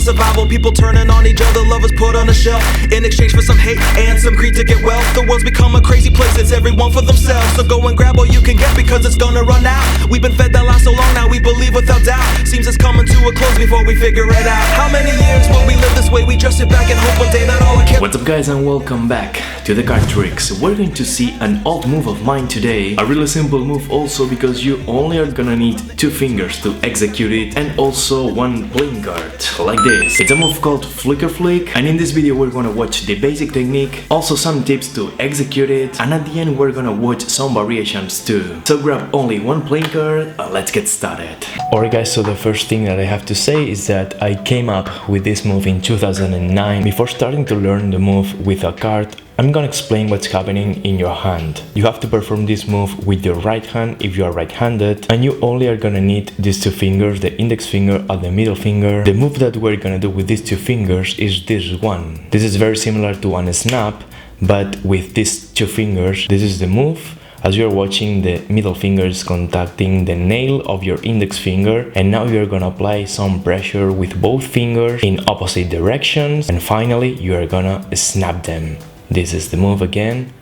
survival. People turning on each other, lovers put on a shelf in exchange for some hate and some greed to get wealth. The world's become a crazy place, it's everyone for themselves. So go and grab all you can get because it's gonna run out. We've been fed that lie so long now, we believe without doubt. Seems it's coming to a close before we figure it out. How many years will we live this way? We just sit back and hope one day that all I care. What's up guys, and welcome back to the card tricks. We're going to see an old move of mine today. A really simple move also because you only are gonna need 2 fingers to execute it, and also one playing card like this. It's a move called Flicker Flic, and in this video we're gonna watch the basic technique, also some tips to execute it, and at the end we're gonna watch some variations too. So grab only one playing card and let's get started. Alright guys, so the first thing that I have to say is that I came up with this move in 2009. Before starting to learn the move with a card, I'm gonna explain what's happening in your hand. You have to perform this move with your right hand if you are right-handed, and you only are gonna need these 2 fingers, the index finger and the middle finger. The move that we're gonna do with these 2 fingers is this one. This is very similar to one snap, but with these 2 fingers. This is the move. As you're watching, the middle finger is contacting the nail of your index finger, and now you're gonna apply some pressure with both fingers in opposite directions, and finally you're gonna snap them. This is the move again,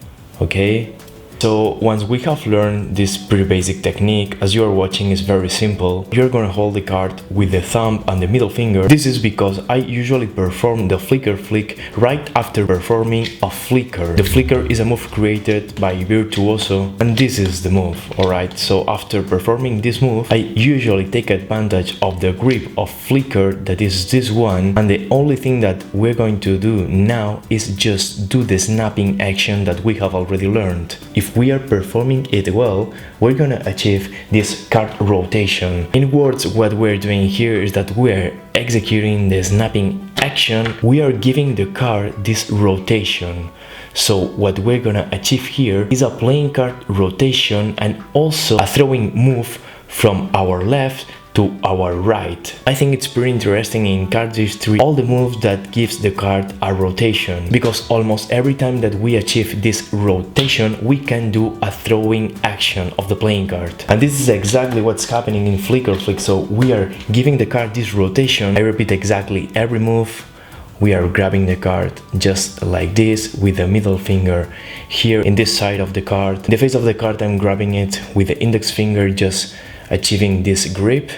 okay? So once we have learned this pretty basic technique, as you are watching is very simple. You're gonna hold the card with the thumb and the middle finger. This is because I usually perform the Flicker Flic right after performing a flicker. The flicker is a move created by Virtuoso, and this is the move, alright? So after performing this move, I usually take advantage of the grip of flicker, that is this one, and the only thing that we're going to do now is just do the snapping action that we have already learned. If we are performing it well, we're gonna achieve this card rotation. In words, what we're doing here is that we're executing the snapping action. We are giving the card this rotation. So what we're gonna achieve here is a playing card rotation and also a throwing move from our left to our right. I think it's pretty interesting in card history, all the moves that gives the card a rotation, because almost every time that we achieve this rotation, we can do a throwing action of the playing card. And this is exactly what's happening in Flicker Flic. So we are giving the card this rotation. I repeat exactly every move. We are grabbing the card just like this with the middle finger here in this side of the card. In the face of the card, I'm grabbing it with the index finger, just achieving this grip.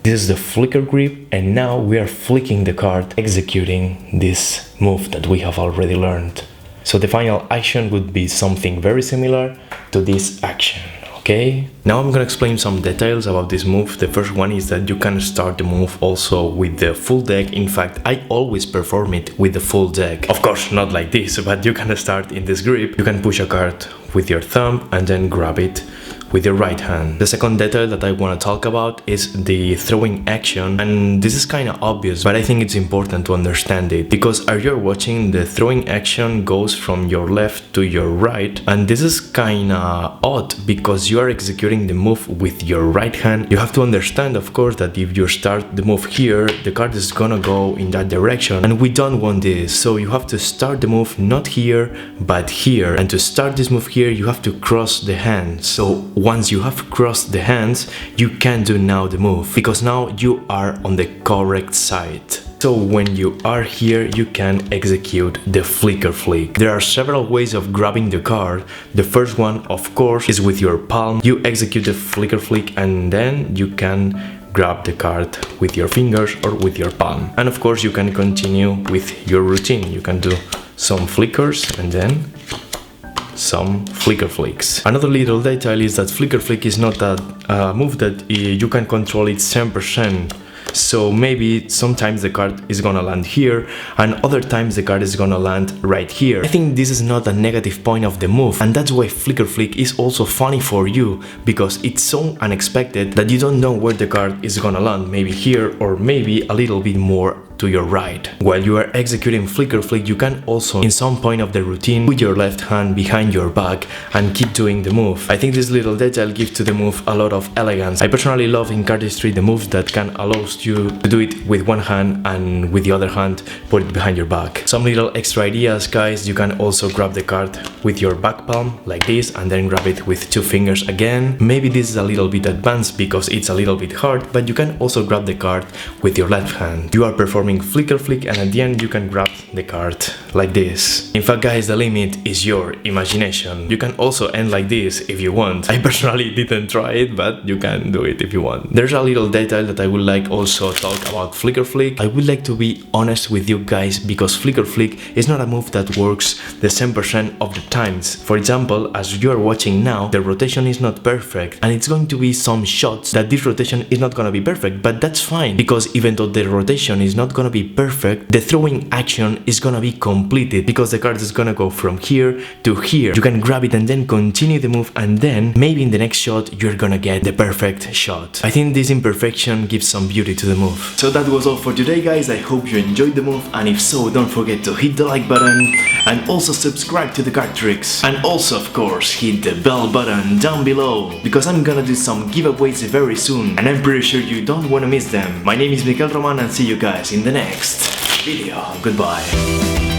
This is the flicker grip, and now we are flicking the card, executing this move that we have already learned. So the final action would be something very similar to this action, okay? Now I'm gonna explain some details about this move. The first one is that you can start the move also with the full deck. In fact, I always perform it with the full deck. Of course, not like this, but you can start in this grip. You can push a card with your thumb and then grab it with your right hand. The second detail that I want to talk about is the throwing action, and this is kind of obvious, but I think it's important to understand it, because as you're watching, the throwing action goes from your left to your right, and this is kind of odd because you are executing the move with your right hand. You have to understand, of course, that if you start the move here, the card is gonna go in that direction, and we don't want this. So you have to start the move not here but here, and to start this move here you have to cross the hands. So once you have crossed the hands, you can do now the move, because now you are on the correct side. So when you are here, you can execute the Flicker Flic. There are several ways of grabbing the card. The first one, of course, is with your palm. You execute the Flicker Flic, and then you can grab the card with your fingers or with your palm. And of course, you can continue with your routine. You can do some flickers and then some Flicker Flics. Another little detail is that Flicker Flic is not a move that you can control it 100%. So maybe sometimes the card is gonna land here, and other times the card is gonna land right here. I think this is not a negative point of the move, and that's why Flicker Flic is also funny for you, because it's so unexpected that you don't know where the card is gonna land, maybe here or maybe a little bit more to your right. While you are executing Flicker Flic, you can also, in some point of the routine, put your left hand behind your back and keep doing the move. I think this little detail gives to the move a lot of elegance. I personally love in cardistry the moves that can allow you to do it with one hand and with the other hand put it behind your back. Some little extra ideas, guys: you can also grab the card with your back palm like this and then grab it with 2 fingers again. Maybe this is a little bit advanced because it's a little bit hard, but you can also grab the card with your left hand. You are performing Flicker Flic, and at the end you can grab the card like this. In fact, guys, the limit is your imagination. You can also end like this if you want. I personally didn't try it, but you can do it if you want. There's a little detail that I would like also talk about Flicker Flic. I would like to be honest with you guys, because Flicker Flic is not a move that works the same % of the times. For example, as you are watching now, the rotation is not perfect, and it's going to be some shots that this rotation is not gonna be perfect, but that's fine, because even though the rotation is not gonna be perfect, the throwing action is gonna be completed, because the card is gonna go from here to here. You can grab it and then continue the move, and then maybe in the next shot you're gonna get the perfect shot. I think this imperfection gives some beauty to the move. So that was all for today, guys. I hope you enjoyed the move, and if so, don't forget to hit the like button and also subscribe to the card tricks, and also of course hit the bell button down below, because I'm gonna do some giveaways very soon and I'm pretty sure you don't wanna miss them. My name is Miquel, and see you guys in the next video. Goodbye.